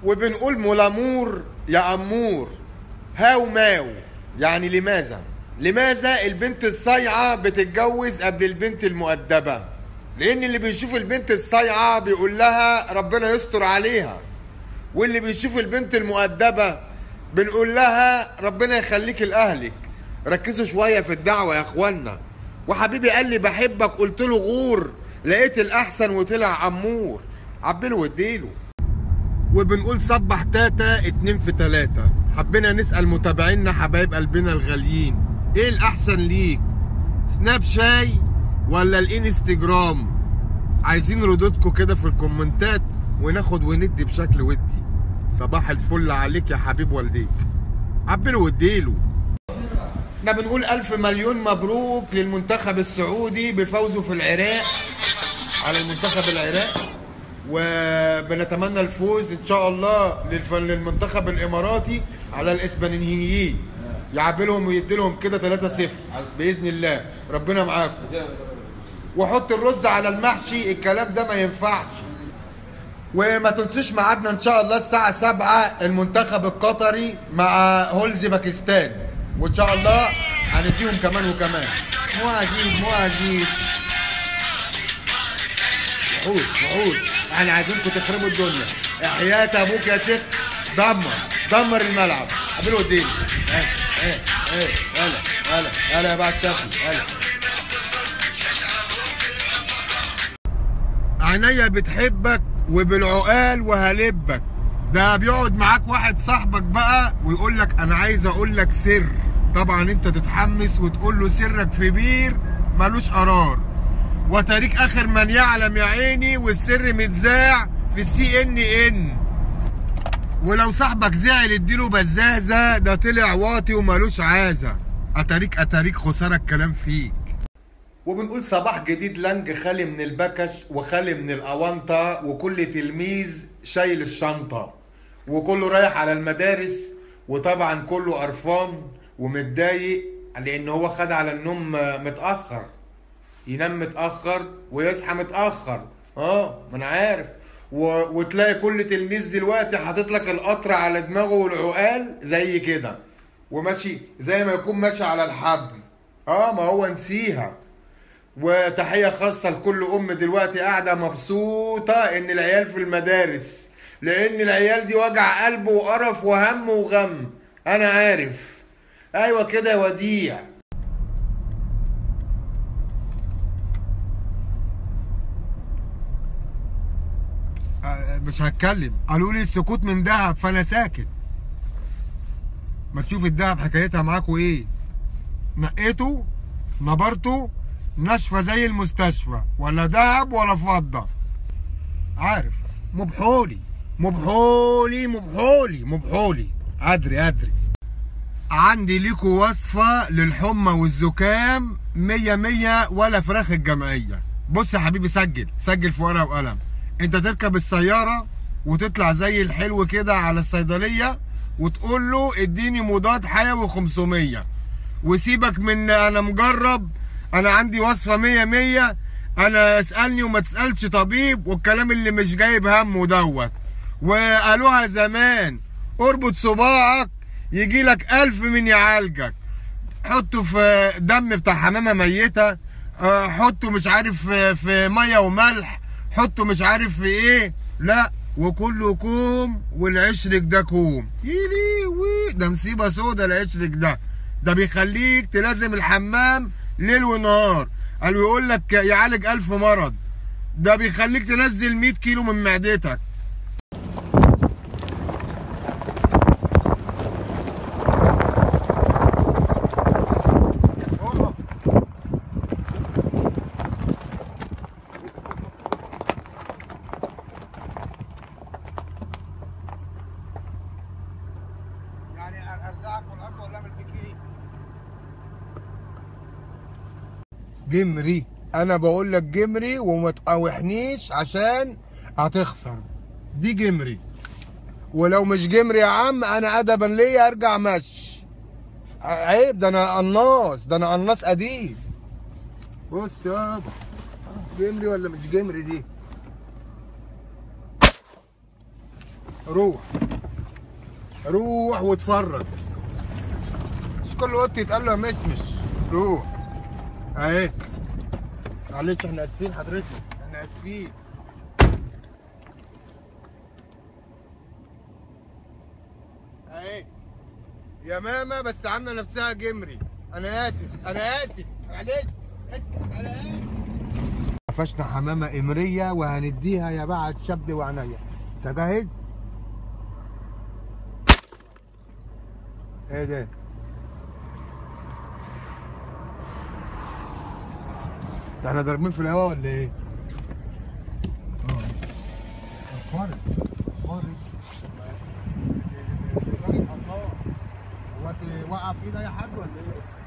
وبنقول مولامور يا أمور، هاو ماو، يعني لماذا البنت الصايعة بتتجوز قبل البنت المؤدبة؟ لأن اللي بيشوف البنت الصايعة بيقول لها ربنا يستر عليها، واللي بيشوف البنت المؤدبة بنقول لها ربنا يخليك لأهلك. ركزوا شوية في الدعوة يا اخوانا. وحبيبي قال لي بحبك، قلت له غور، لقيت الأحسن وطلع أمور، عبله واديله. وبنقول صبح تاتا 2 في 3. حبينا نسأل متابعينا حبايب قلبنا الغاليين، ايه الأحسن ليك؟ سناب شاي ولا الانستجرام؟ عايزين ردودكم كده في الكومنتات وناخد وندي بشكل ودي. صباح الفل عليك يا حبيب والديك، عبله واديله. احنا بنقول 1000 مليون مبروك للمنتخب السعودي بفوزه في العراق على المنتخب العراقي، وبنتمنى الفوز ان شاء الله للمنتخب الاماراتي على الاسبانيين، يعبلهم ويديلهم كده 3-0 باذن الله. ربنا معاكم. وحط الرز على المحشي، الكلام ده ما ينفعش. وما تنسوش ميعادنا ان شاء الله الساعه 7 المنتخب القطري مع هولز باكستان، وان شاء الله هنديهم كمان وكمان. مو عجيب وعود. احنا عايزينكم تخربوا الدنيا. حياة ابوك يا شيخ، دمر الملعب. قابله وديني. هلا يا بعد شافي. هلا عينيا بتحبك وبالعقال وهلبك. ده بيقعد معاك واحد صاحبك بقى ويقول لك انا عايز اقول لك سر، طبعا انت تتحمس وتقول له سرك في بير ملوش قرار، وتاريخ اخر من يعلم يا عيني، والسر متذاع في CNN. ولو صاحبك زعل اديله بزازه، ده طلع واطي ومالوش عازه. اتاريك خساره الكلام فيك. وبنقول صباح جديد لانج، خالي من البكش وخالي من الاونطه، وكل تلميذ شايل الشنطه، وكله رايح على المدارس، وطبعا كله قرفان ومتضايق لان هو خد على النوم متاخر، ينام متاخر ويصحى متاخر. ما انا عارف. وتلاقي كل تلميذ دلوقتي حاطط لك القطر على دماغه والعقال زي كده، وماشي زي ما يكون ماشي على الحبل. ما هو نسيها. وتحية خاصة لكل أم دلوقتي قاعدة مبسوطة إن العيال في المدارس، لأن العيال دي وجع قلب وقرف وهم وغم. أنا عارف. أيوة كده يا وديع. مش هتكلم، قالوا لي السكوت من دهب فأنا ساكت. ما تشوف الدهب حكايتها معاكوا إيه؟ نقيته نبرته ناشفه زي المستشفى، ولا دهب ولا فضه. عارف. مبحولي. ادري. عندي ليكوا وصفه للحمى والزكام 100 ولا فراخ الجمعيه. بص يا حبيبي، سجل في ورقه وقلم. انت تركب السياره وتطلع زي الحلو كده على الصيدليه وتقول له اديني مضاد حيوي 500، وسيبك من انا مجرب، انا عندي وصفه 100. انا اسالني وما تسالش طبيب، والكلام اللي مش جايب همه دوت. وقالوها زمان، اربط صباعك يجي لك 1000 من يعالجك. حطه في دم بتاع حمامه ميته، حطه مش عارف في ميه وملح، حطه مش عارف في ايه. لا، وكله كوم والعشرك ده كوم. يليوي، ده مصيبه سودا العشرك ده بيخليك تلازم الحمام ليل ونهار. قالوا يقول لك يعالج 1000 مرض. ده بيخليك تنزل 100 كيلو من معدتك. يعني ارزعك والارض ولا اعمل فيك ايه؟ جمري، انا بقول لك جمري وما تقاوحنيش عشان هتخسر. دي جمري، ولو مش جمري يا عم انا ادبا ليا ارجع مشي. عيب، ده انا قناص قديم. بص يابا، جمري ولا مش جمري دي؟ روح روح واتفرج، مش كل قط يتقال له يا متمش. روح اهي. معلش احنا اسفين حضرتك، احنا اسفين. اهي يا ماما بس عامله نفسها جمري. انا اسف انا اسف معلش، اسف انا اسف. قفشنا حمامه امريه وهنديها يا بعد شبد وعنيا. انت جاهز؟ ايه ده؟ ده احنا ضاربين في الهوا ولا ايه؟ فارق فارق. هو توقع في ايد اي حد ولا ايه؟